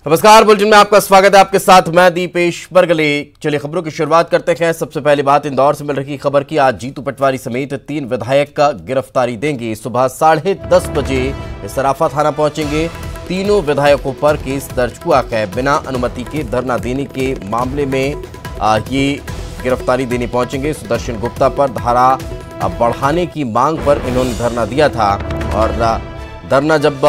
नमस्कार, बुलेटिन में आपका स्वागत है। आपके साथ मैं दीपेश बरगले। चलिए खबरों की शुरुआत करते हैं। सबसे पहली बात इंदौर से मिल रही खबर की। आज जीतू पटवारी समेत 3 विधायक का गिरफ्तारी देंगे। सुबह 10:30 बजे सराफा थाना पहुंचेंगे। तीनों विधायकों पर केस दर्ज हुआ है। बिना अनुमति के धरना देने के मामले में ये गिरफ्तारी देने पहुंचेंगे। सुदर्शन गुप्ता पर धारा बढ़ाने की मांग पर इन्होंने धरना दिया था और धरना जब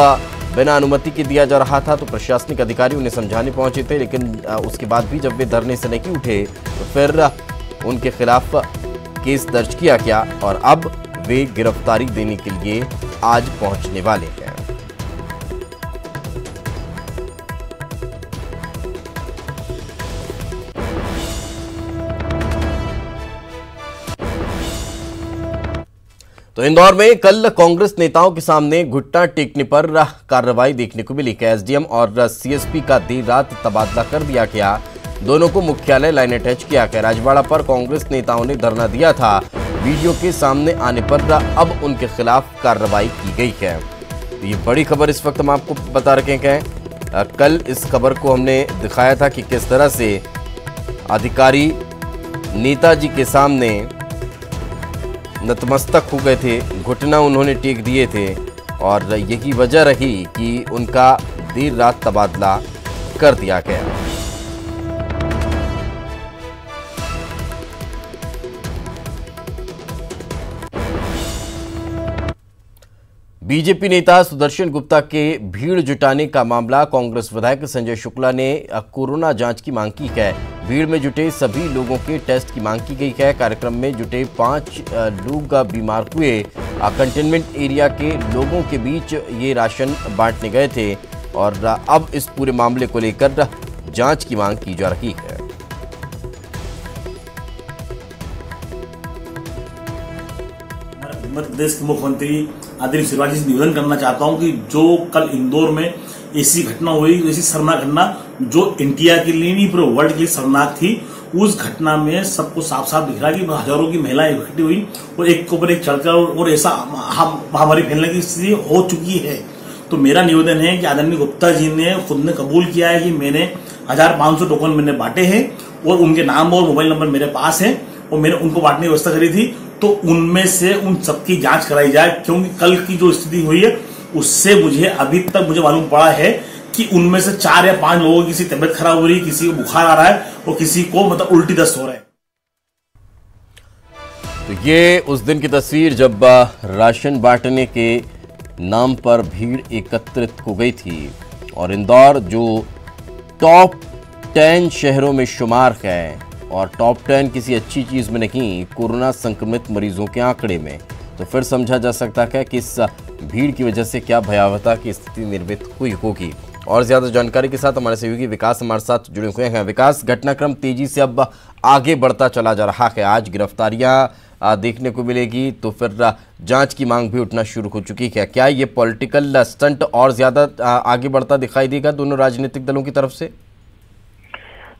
बिना अनुमति के दिया जा रहा था तो प्रशासनिक अधिकारी उन्हें समझाने पहुंचे थे, लेकिन उसके बाद भी जब वे धरने से नहीं उठे तो फिर उनके खिलाफ केस दर्ज किया गया और अब वे गिरफ्तारी देने के लिए आज पहुंचने वाले हैं। तो इंदौर में कल कांग्रेस नेताओं के सामने घुटना टेकने पर कार्रवाई देखने को मिली। एसडीएम और सीएसपी का देर रात तबादला कर दिया गया। दोनों को मुख्यालय लाइन अटैच किया गया। राजवाड़ा पर कांग्रेस नेताओं ने धरना दिया था। वीडियो के सामने आने पर अब उनके खिलाफ कार्रवाई की गई है। तो ये बड़ी खबर इस वक्त हम आपको बता रखे हैं। कल इस खबर को हमने दिखाया था कि किस तरह से अधिकारी नेताजी के सामने नतमस्तक हो गए थे, घुटना उन्होंने टेक दिए थे और यही वजह रही कि उनका देर रात तबादला कर दिया गया। बीजेपी नेता सुदर्शन गुप्ता के भीड़ जुटाने का मामला। कांग्रेस विधायक संजय शुक्ला ने कोरोना जांच की मांग की है। भीड़ में जुटे सभी लोगों के टेस्ट की मांग की गई है। कार्यक्रम में जुटे 5 लोग बीमार हुए। कंटेनमेंट एरिया के लोगों के बीच ये राशन बांटने गए थे और अब इस पूरे मामले को लेकर जांच की मांग की जा रही है। मध्य प्रदेश के मुख्यमंत्री आदरणीय शिवराज जी से निवेदन करना चाहता हूं कि जो कल इंदौर में ऐसी घटना हुई, ऐसी शर्मनाक घटना जो इंडिया के लिए नहीं पूरे वर्ल्ड के लिए शर्मनाक थी, उस घटना में सबको साफ साफ दिख रहा कि हजारों की महिलाएं इकट्ठी हुई और एक के ऊपर एक चढ़कर और ऐसा महामारी फैलने की स्थिति हो चुकी है। तो मेरा निवेदन है कि आदरणीय गुप्ता जी ने खुद ने कबूल किया है कि मैंने 1500 टोकन मैंने बांटे हैं और उनके नाम और मोबाइल नंबर मेरे पास है और मैंने उनको बांटने की व्यवस्था करी थी। तो उनमें से उन सबकी जांच कराई जाए, क्योंकि कल की जो स्थिति हुई है उससे मुझे अभी तक मुझे मालूम पड़ा है कि उनमें से 4 या 5 लोगों की किसी तबियत खराब हो रही है, किसी को बुखार आ रहा है और किसी को मतलब उल्टी दस्त हो रहा है। तो ये उस दिन की तस्वीर जब राशन बांटने के नाम पर भीड़ एकत्रित हो गई थी और इंदौर जो टॉप 10 शहरों में शुमार है और टॉप 10 किसी अच्छी चीज में नहीं, कोरोना संक्रमित मरीजों के आंकड़े में, तो फिर समझा जा सकता है कि इस भीड़ की वजह से क्या भयावहता की स्थिति निर्मित हुई होगी। और ज्यादा जानकारी के साथ हमारे सहयोगी विकास हमारे साथ जुड़े हुए हैं। विकास, घटनाक्रम तेजी से अब आगे बढ़ता चला जा रहा है। आज गिरफ्तारियां देखने को मिलेगी तो फिर जांच की मांग भी उठना शुरू हो चुकी है। क्या ये पॉलिटिकल स्टंट और ज्यादा आगे बढ़ता दिखाई देगा दोनों राजनीतिक दलों की तरफ से?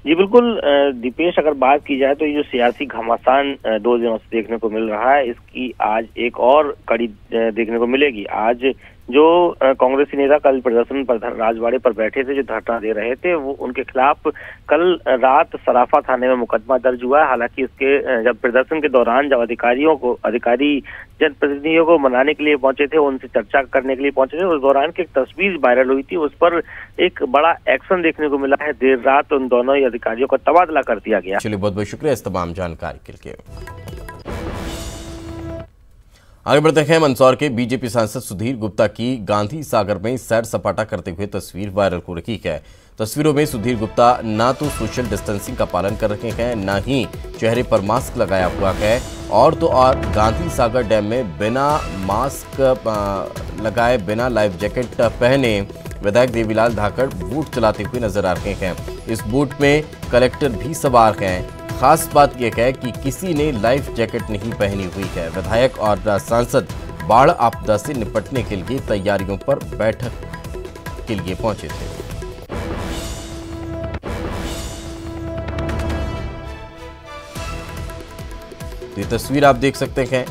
जी बिल्कुल दीपेश, अगर बात की जाए तो ये जो सियासी घमासान 2 दिनों से देखने को मिल रहा है, इसकी आज एक और कड़ी देखने को मिलेगी। आज जो कांग्रेसी नेता कल प्रदर्शन पर राजवाड़े पर बैठे थे, जो धरना दे रहे थे, वो उनके खिलाफ कल रात सराफा थाने में मुकदमा दर्ज हुआ है। हालांकि इसके जब प्रदर्शन के दौरान जब अधिकारी जनप्रतिनिधियों को मनाने के लिए पहुंचे थे, उनसे चर्चा करने के लिए पहुंचे थे, उस दौरान की एक तस्वीर वायरल हुई थी, उस पर एक बड़ा एक्शन देखने को मिला है। देर रात उन दोनों ही अधिकारियों का तबादला कर दिया गया। चलिए, बहुत बहुत शुक्रिया इस तमाम जानकारी के लिए। आगे बढ़ते हैं। मंदसौर के बीजेपी सांसद सुधीर गुप्ता की गांधी सागर में सैर सपाटा करते हुए तस्वीर वायरल हो रही है। तस्वीरों में सुधीर गुप्ता ना तो सोशल डिस्टेंसिंग का पालन कर रहे हैं, ना ही चेहरे पर मास्क लगाया हुआ है और तो और गांधी सागर डैम में बिना मास्क लगाए, बिना लाइफ जैकेट पहने विधायक देवीलाल धाकड़ बोट चलाते हुए नजर आ रहे हैं। इस बोट में कलेक्टर भी सवार हैं। खास बात यह है कि किसी ने लाइफ जैकेट नहीं पहनी हुई है। विधायक और सांसद बाढ़ आपदा से निपटने के लिए तैयारियों पर बैठक के लिए पहुंचे थे। ये तस्वीर आप देख सकते हैं,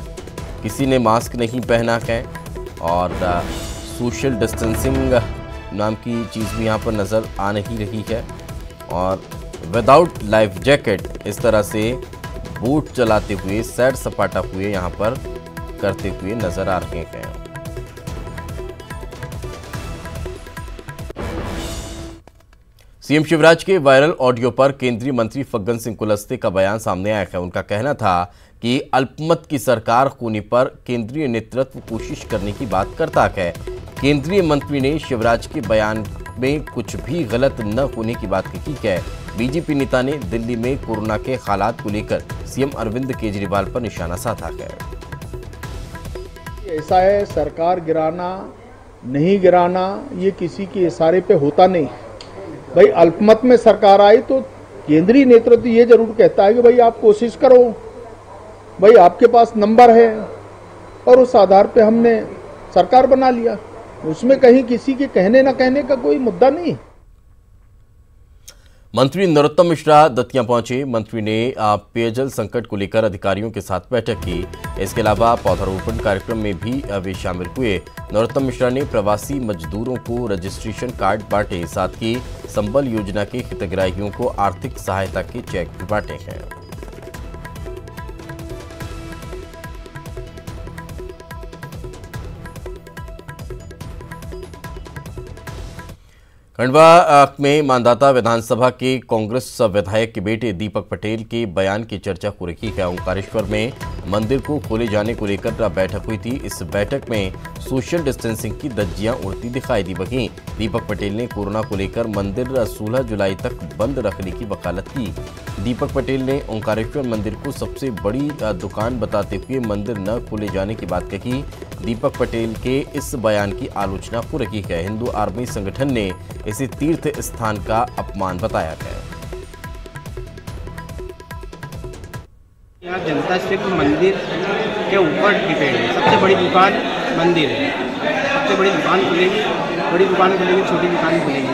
किसी ने मास्क नहीं पहना है और सोशल डिस्टेंसिंग नाम की चीज़ भी यहाँ पर नज़र आ नहीं रही है और विदाउट लाइफ जैकेट इस तरह से बोट चलाते हुए सैर सपाटा हुए यहाँ पर करते हुए नजर आ रहे हैं। सीएम शिवराज के वायरल ऑडियो पर केंद्रीय मंत्री फग्गन सिंह कुलस्ते का बयान सामने आया है। उनका कहना था कि अल्पमत की सरकार होने पर केंद्रीय नेतृत्व कोशिश करने की बात करता है। केंद्रीय मंत्री ने शिवराज के बयान में कुछ भी गलत न होने की बात कही है। बीजेपी नेता ने दिल्ली में कोरोना के हालात को लेकर सीएम अरविंद केजरीवाल पर निशाना साधा है। ऐसा है, सरकार गिराना नहीं गिराना ये किसी के इशारे पे होता नहीं। भाई अल्पमत में सरकार आई तो केंद्रीय नेतृत्व ये जरूर कहता है कि भाई आप कोशिश करो, भाई आपके पास नंबर है, और उस आधार पे हमने सरकार बना लिया। उसमें कहीं किसी के कहने न कहने का कोई मुद्दा नहीं। मंत्री नरोत्तम मिश्रा दतिया पहुंचे। मंत्री ने पेयजल संकट को लेकर अधिकारियों के साथ बैठक की। इसके अलावा पौधारोपण कार्यक्रम में भी वे शामिल हुए। नरोत्तम मिश्रा ने प्रवासी मजदूरों को रजिस्ट्रेशन कार्ड बांटे, साथ ही संबल योजना के हितग्राहियों को आर्थिक सहायता के चेक भी बांटे हैं। खंडवा में मांधाता विधानसभा के कांग्रेस विधायक के बेटे दीपक पटेल के बयान की चर्चा हो रही है। ओंकारेश्वर में मंदिर को खोले जाने को लेकर बैठक हुई थी। इस बैठक में सोशल डिस्टेंसिंग की धज्जियां उड़ती दिखाई दी। वहीं दीपक पटेल ने कोरोना को लेकर मंदिर 16 जुलाई तक बंद रखने की वकालत की। दीपक पटेल ने ओंकारेश्वर मंदिर को सबसे बड़ी दुकान बताते हुए मंदिर न खोले जाने की बात कही। दीपक पटेल के इस बयान की आलोचना हो रही है। हिंदू आर्मी संगठन ने इसे तीर्थ स्थान का अपमान बताया है। यहाँ जनता सिर्फ मंदिर के ऊपर डिपेंड है। सबसे बड़ी दुकान मंदिर है, सबसे बड़ी दुकान खुलेगी, बड़ी दुकान खुलेगी, छोटी दुकान खुलेगी।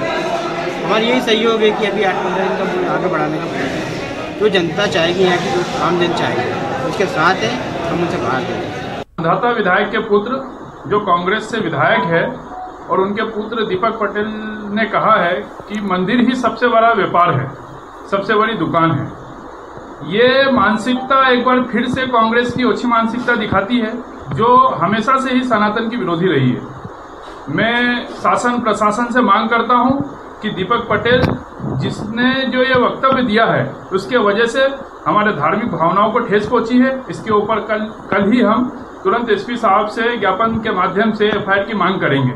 हमारी यही सहयोग है कि अभी 8-15 दिन का आगे बढ़ाने का प्रयास है। जो जनता चाहेगी, यहाँ की जो आम जन चाहेगी, उसके साथ है, हम उनसे बाहर देंगे। मांधाता विधायक के पुत्र जो कांग्रेस से विधायक है और उनके पुत्र दीपक पटेल ने कहा है कि मंदिर ही सबसे बड़ा व्यापार है, सबसे बड़ी दुकान है। ये मानसिकता एक बार फिर से कांग्रेस की ओछी मानसिकता दिखाती है, जो हमेशा से ही सनातन की विरोधी रही है। मैं शासन प्रशासन से मांग करता हूं कि दीपक पटेल जिसने जो ये वक्तव्य दिया है, उसके वजह से हमारे धार्मिक भावनाओं को ठेस पहुंची है। इसके ऊपर कल ही हम तुरंत एसपी साहब से ज्ञापन के माध्यम से एफआईआर की मांग करेंगे।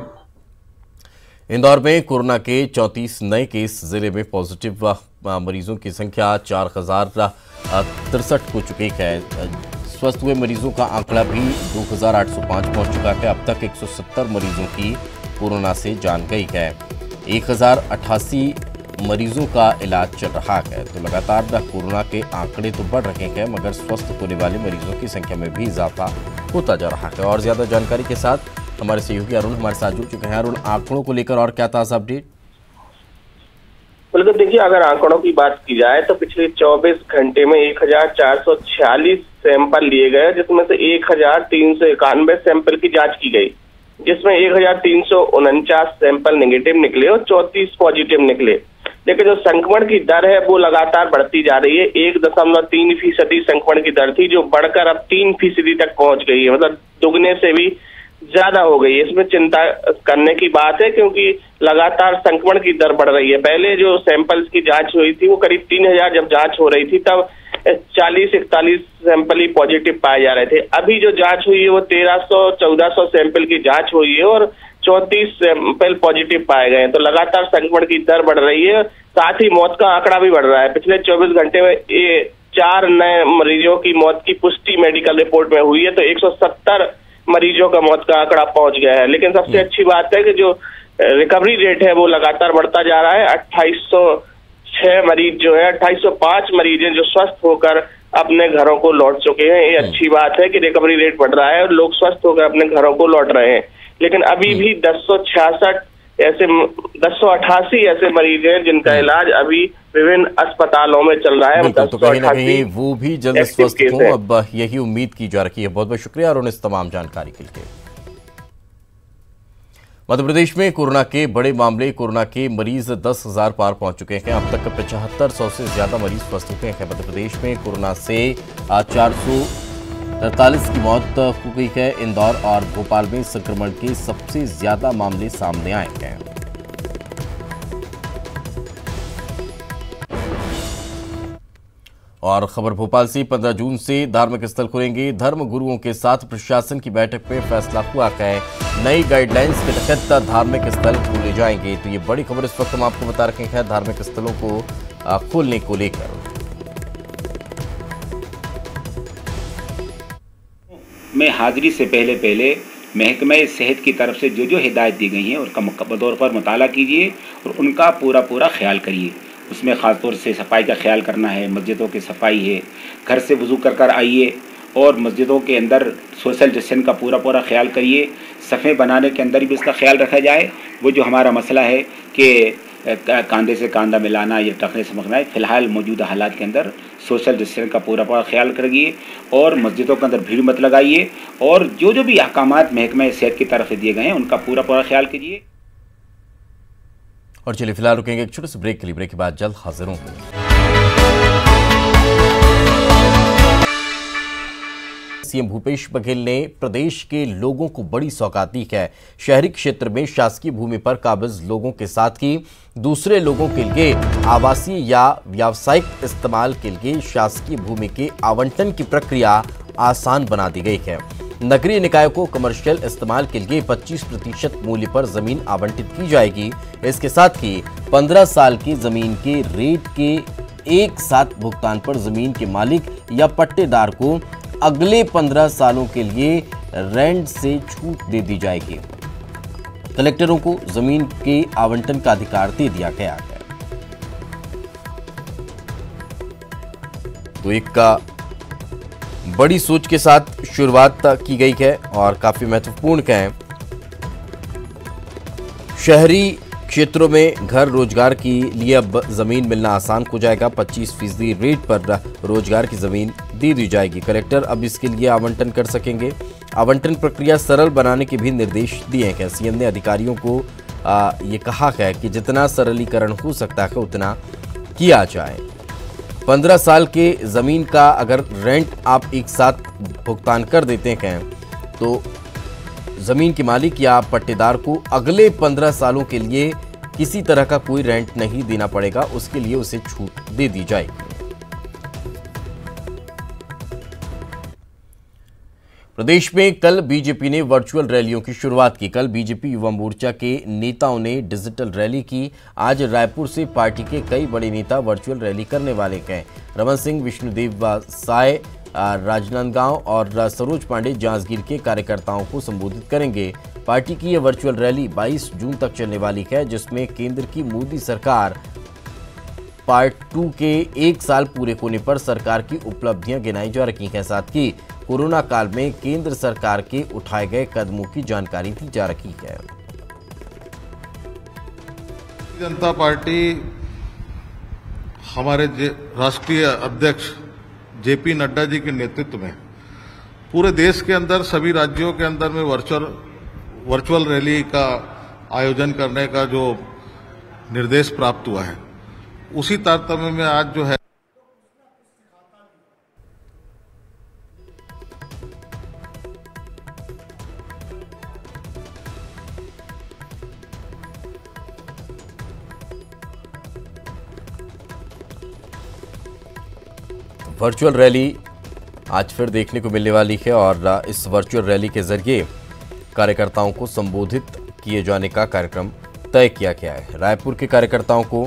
इंदौर में कोरोना के 34 नए केस, जिले में पॉजिटिव मरीजों की संख्या 4063 हो चुकी है। स्वस्थ हुए मरीजों का आंकड़ा भी 2805 पहुंच चुका है। अब तक 170 मरीजों की कोरोना से जान गई है। 1088 मरीजों का इलाज चल रहा है। तो लगातार कोरोना के आंकड़े तो बढ़ रहे हैं, मगर स्वस्थ होने वाले मरीजों की संख्या में भी इजाफा होता जा रहा है। और ज्यादा जानकारी के साथ हमारे सहयोगी अरुण हमारे साथ जुड़ चुके हैं। अरुण, आंकड़ों को लेकर और क्या ताजा अपडेट? बिल्कुल, देखिए, अगर आंकड़ों की बात की जाए तो पिछले 24 घंटे में 1446 सैंपल लिए गए, जिसमें से 1391 सैंपल की जांच की गई, जिसमें 1349 सैंपल नेगेटिव निकले और 34 पॉजिटिव निकले। लेकिन जो संक्रमण की दर है वो लगातार बढ़ती जा रही है। 1.3% संक्रमण की दर थी, जो बढ़कर अब 3% तक पहुंच गई है, मतलब दुगने से भी ज्यादा हो गई है। इसमें चिंता करने की बात है, क्योंकि लगातार संक्रमण की दर बढ़ रही है। पहले जो सैंपल्स की जांच हुई थी वो करीब 3000 जब जांच हो रही थी, तब 40-41 सैंपल ही पॉजिटिव पाए जा रहे थे। अभी जो जांच हुई है वो 1300-1400 सैंपल की जांच हुई है और 34 सैंपल पॉजिटिव पाए गए हैं। तो लगातार संक्रमण की दर बढ़ रही है, साथ ही मौत का आंकड़ा भी बढ़ रहा है। पिछले 24 घंटे में 4 नए मरीजों की मौत की पुष्टि मेडिकल रिपोर्ट में हुई है, तो 170 मरीजों का मौत का आंकड़ा पहुंच गया है। लेकिन सबसे अच्छी बात है कि जो रिकवरी रेट है वो लगातार बढ़ता जा रहा है। 2806 मरीज जो है, 2805 मरीज हैं जो स्वस्थ होकर अपने घरों को लौट चुके हैं। ये अच्छी बात है कि रिकवरी रेट बढ़ रहा है और लोग स्वस्थ होकर अपने घरों को लौट रहे हैं। लेकिन अभी भी 288 ऐसे मरीज हैं जिनका इलाज अभी विभिन्न अस्पतालों में चल रहा है। तो कहीं ना कहीं वो भी जल्द स्वस्थ हों, अब यही उम्मीद की जा रही है। बहुत बहुत शुक्रिया और इस तमाम जानकारी के लिए। मध्य प्रदेश में कोरोना के बड़े मामले, कोरोना के मरीज 10,000 पार पहुंच चुके हैं। अब तक 7500 से ज्यादा मरीज स्वस्थ हुए हैं। मध्य प्रदेश में कोरोना से 443 की मौत हो गई है। इंदौर और भोपाल में संक्रमण के सबसे ज्यादा मामले सामने आए हैं। और खबर भोपाल से 15 जून से धार्मिक स्थल खुलेंगे। धर्म गुरुओं के साथ प्रशासन की बैठक में फैसला हुआ है। नई गाइडलाइंस के तहत धार्मिक स्थल खोले जाएंगे। तो ये बड़ी खबर इस वक्त हम आपको बता रहे हैं धार्मिक स्थलों को खोलने को लेकर। में हाजिरी से पहले महकमा सेहत की तरफ से जो हिदायत दी गई हैं उनका मुकम्मल तौर पर मुताला कीजिए और उनका पूरा ख्याल करिए। उसमें ख़ासतौर से सफाई का ख्याल करना है, मस्जिदों की सफाई है, घर से वज़ू कर आइए और मस्जिदों के अंदर सोशल डिस्टेंस का पूरा ख्याल करिए। सफ़े बनाने के अंदर भी इसका ख्याल रखा जाए। वो जो हमारा मसला है कि कंधे से कंधा मिलाना या टखने से मखना है, फ़िलहाल मौजूदा हालात के अंदर सोशल डिस्टेंस का पूरा ख्याल करिए और मस्जिदों के अंदर भीड़ मत लगाइए और जो भी अहकामात महकमा सेहत की तरफ से दिए गए हैं उनका पूरा ख्याल कीजिए। और चलिए फिलहाल रुकेंगे एक छोटे से ब्रेक के लिए। ब्रेक के बाद जल्द हाजिर होंगे। सीएम भूपेश बघेल ने प्रदेश के लोगों को बड़ी सौगात दी है। शहरी क्षेत्र में शासकीय भूमि पर काबिज लोगों के साथ ही दूसरे लोगों के लिए आवासीय या व्यावसायिक इस्तेमाल के लिए शासकीय भूमि के आवंटन की प्रक्रिया आसान बना दी गई है। नगरीय निकायों को कमर्शियल इस्तेमाल के लिए 25% मूल्य पर जमीन आवंटित की जाएगी। इसके साथ ही 15 साल की जमीन के रेट के एक साथ भुगतान पर जमीन के मालिक या पट्टेदार को अगले 15 सालों के लिए रेंट से छूट दे दी जाएगी। कलेक्टरों को जमीन के आवंटन का अधिकार दे दिया गया है। तो एक बड़ी सोच के साथ शुरुआत की गई है और काफी महत्वपूर्ण है। शहरी क्षेत्रों में घर रोजगार के लिए अब जमीन मिलना आसान हो जाएगा। 25% रेट पर रोजगार की जमीन दे दी जाएगी। कलेक्टर अब इसके लिए आवंटन कर सकेंगे। आवंटन प्रक्रिया सरल बनाने के भी निर्देश दिए हैं। सीएम ने अधिकारियों को ये कहा है कि जितना सरलीकरण हो सकता है उतना किया जाए। 15 साल के जमीन का अगर रेंट आप एक साथ भुगतान कर देते हैं तो जमीन के मालिक या पट्टेदार को अगले 15 सालों के लिए किसी तरह का कोई रेंट नहीं देना पड़ेगा। उसके लिए उसे छूट दे दी जाएगी। प्रदेश में कल बीजेपी ने वर्चुअल रैलियों की शुरुआत की। कल बीजेपी युवा मोर्चा के नेताओं ने डिजिटल रैली की। आज रायपुर से पार्टी के कई बड़े नेता वर्चुअल रैली करने वाले हैं। रमन सिंह विष्णुदेव साय राजनांदगांव और सरोज पांडे जांजगीर के कार्यकर्ताओं को संबोधित करेंगे। पार्टी की यह वर्चुअल रैली 22 जून तक चलने वाली है, जिसमें केंद्र की मोदी सरकार पार्ट 2 के 1 साल पूरे होने पर सरकार की उपलब्धियां गिनाई जा रही हैं। साथ ही कोरोना काल में केंद्र सरकार के उठाए गए कदमों की जानकारी दी जा रही है। जनता पार्टी हमारे राष्ट्रीय अध्यक्ष जेपी नड्डा जी के नेतृत्व में पूरे देश के अंदर सभी राज्यों के अंदर में वर्चुअल रैली का आयोजन करने का जो निर्देश प्राप्त हुआ है, उसी तारतम्य में आज जो है वर्चुअल रैली आज फिर देखने को मिलने वाली है और इस वर्चुअल रैली के जरिए कार्यकर्ताओं को संबोधित किए जाने का कार्यक्रम तय किया गया है। रायपुर के कार्यकर्ताओं को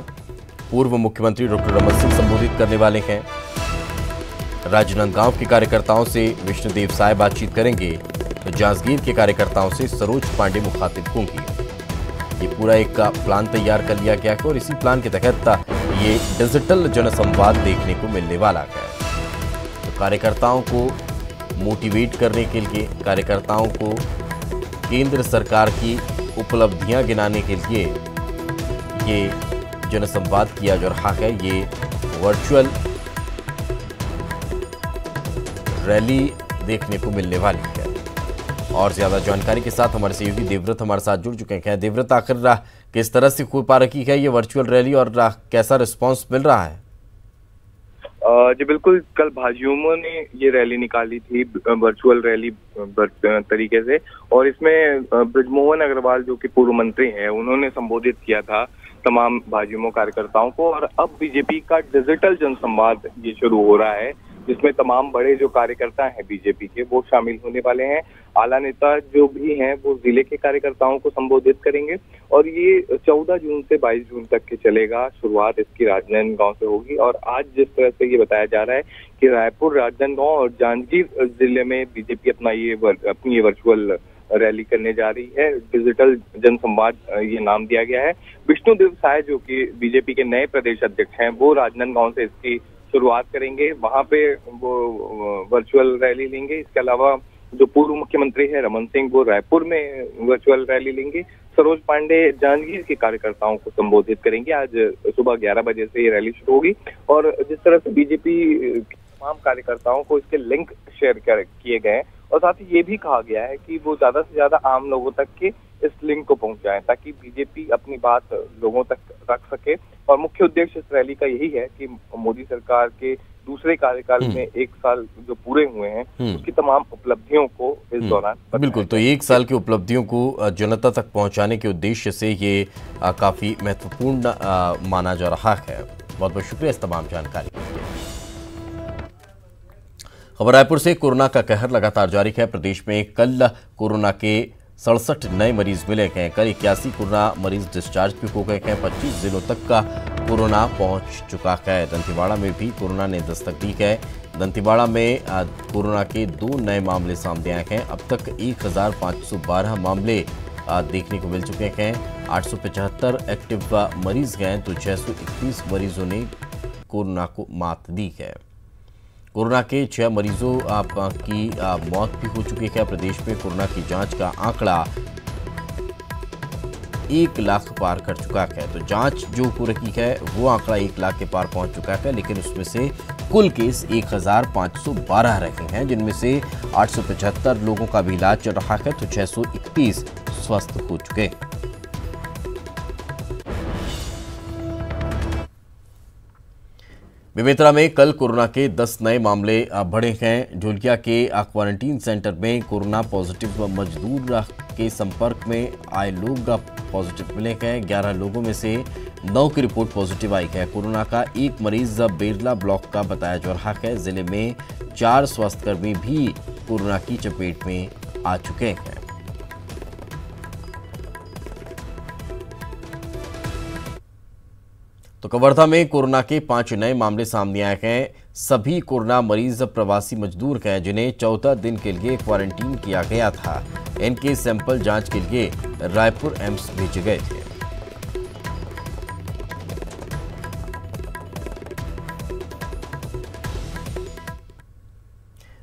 पूर्व मुख्यमंत्री डॉक्टर रमन सिंह संबोधित करने वाले हैं। राजनांदगांव के कार्यकर्ताओं से विष्णुदेव साय बातचीत करेंगे तो जांजगीर के कार्यकर्ताओं से सरोज पांडे मुखातिब होंगी। ये पूरा एक प्लान तैयार कर लिया गया है और इसी प्लान के तहत ये डिजिटल जनसंवाद देखने को मिलने वाला है। तो कार्यकर्ताओं को मोटिवेट करने के लिए, कार्यकर्ताओं को केंद्र सरकार की उपलब्धियां गिनाने के लिए ये जनसंवाद किया जा रहा है। ये वर्चुअल रैली देखने को मिलने वाली है। और ज्यादा जानकारी के साथ हमारे सहयोगी देवव्रत हमारे साथ जुड़ चुके हैं। देवव्रत, आखिर किस तरह से हो पा रही है ये वर्चुअल रैली और कैसा रिस्पांस मिल रहा है? जी बिल्कुल, कल भाजयुमो ने ये रैली निकाली थी वर्चुअल रैली तरीके से, और इसमें बृजमोहन अग्रवाल जो कि पूर्व मंत्री हैं उन्होंने संबोधित किया था तमाम भाजयुमो कार्यकर्ताओं को। और अब बीजेपी का डिजिटल जनसंवाद ये शुरू हो रहा है, जिसमें तमाम बड़े जो कार्यकर्ता हैं बीजेपी के वो शामिल होने वाले हैं। आला नेता जो भी हैं वो जिले के कार्यकर्ताओं को संबोधित करेंगे, और ये 14 जून से 22 जून तक के चलेगा। शुरुआत इसकी राजनांदगांव से होगी, और आज जिस तरह से ये बताया जा रहा है कि रायपुर, राजनांदगांव और जांजगीर जिले में बीजेपी अपनी ये वर्चुअल रैली करने जा रही है। डिजिटल जनसंवाद ये नाम दिया गया है। विष्णुदेव साय जो कि बीजेपी के नए प्रदेश अध्यक्ष हैं वो राजनांदगांव से इसकी शुरुआत करेंगे, वहां पे वो वर्चुअल रैली लेंगे। इसके अलावा जो पूर्व मुख्यमंत्री है रमन सिंह वो रायपुर में वर्चुअल रैली लेंगे। सरोज पांडे जांजगीर के कार्यकर्ताओं को संबोधित करेंगे। आज सुबह 11 बजे से ये रैली शुरू होगी, और जिस तरह से बीजेपी तमाम कार्यकर्ताओं को इसके लिंक शेयर किए गए हैं, और साथ ही ये भी कहा गया है कि वो ज्यादा से ज्यादा आम लोगों तक के इस लिंक को पहुंचाएं ताकि बीजेपी अपनी बात लोगों तक रख सके। और मुख्य उद्देश्य इस रैली का यही है कि मोदी सरकार के दूसरे कार्यकाल में 1 साल जो पूरे हुए हैं उसकी तमाम उपलब्धियों को इस दौरान बिल्कुल, तो 1 साल की उपलब्धियों को जनता तक पहुंचाने के उद्देश्य से ये काफी महत्वपूर्ण माना जा रहा है। बहुत बहुत शुक्रिया इस तमाम जानकारी के लिए। खबर रायपुर से। कोरोना का कहर लगातार जारी है। प्रदेश में कल कोरोना के 67 नए मरीज मिले हैं। कल 81 कोरोना मरीज डिस्चार्ज भी हो गए हैं। 25 जिलों तक का कोरोना पहुंच चुका है। दंतेवाड़ा में भी कोरोना ने दस्तक दी है। दंतेवाड़ा में कोरोना के 2 नए मामले सामने आए हैं। अब तक 1512 मामले देखने को मिल चुके हैं। 875 एक्टिव मरीज हैं, तो 631 मरीजों ने कोरोना को मात दी है। कोरोना के 6 मरीजों की मौत भी हो चुकी है। प्रदेश में कोरोना की जांच का आंकड़ा 1 लाख पार कर चुका है। तो जांच जो हो रही है वो आंकड़ा 1 लाख के पार पहुंच चुका है, लेकिन उसमें से कुल केस 1512 रहे हैं, जिनमें से 875 लोगों का भी इलाज चल रहा है, तो 631 स्वस्थ हो चुके हैं। बेमेतरा में कल कोरोना के 10 नए मामले बढ़े हैं। ढोलिया के क्वारंटीन सेंटर में कोरोना पॉजिटिव मजदूर के संपर्क में आए लोग पॉजिटिव मिले हैं। 11 लोगों में से 9 की रिपोर्ट पॉजिटिव आई है। कोरोना का एक मरीज बेरला ब्लॉक का बताया जा रहा है। जिले में 4 स्वास्थ्यकर्मी भी कोरोना की चपेट में आ चुके हैं। तो कवर्धा में कोरोना के 5 नए मामले सामने आए हैं। सभी कोरोना मरीज प्रवासी मजदूर हैं, जिन्हें 14 दिन के लिए क्वारंटीन किया गया था। इनके सैंपल जांच के लिए रायपुर एम्स भेजे गए थे।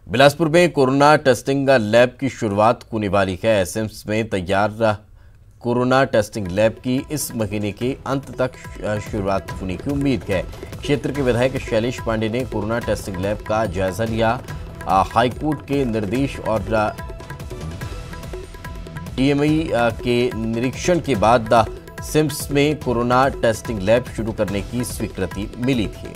बिलासपुर में कोरोना टेस्टिंग लैब की शुरुआत होने वाली है। एसएम्स में तैयार कोरोना टेस्टिंग लैब की इस महीने के अंत तक शुरुआत होने की उम्मीद है। क्षेत्र के विधायक शैलेश पांडे ने कोरोना टेस्टिंग लैब का जायजा लिया। हाईकोर्ट के निर्देश और डीएमई के निरीक्षण के बाद सिम्स में कोरोना टेस्टिंग लैब शुरू करने की स्वीकृति मिली थी।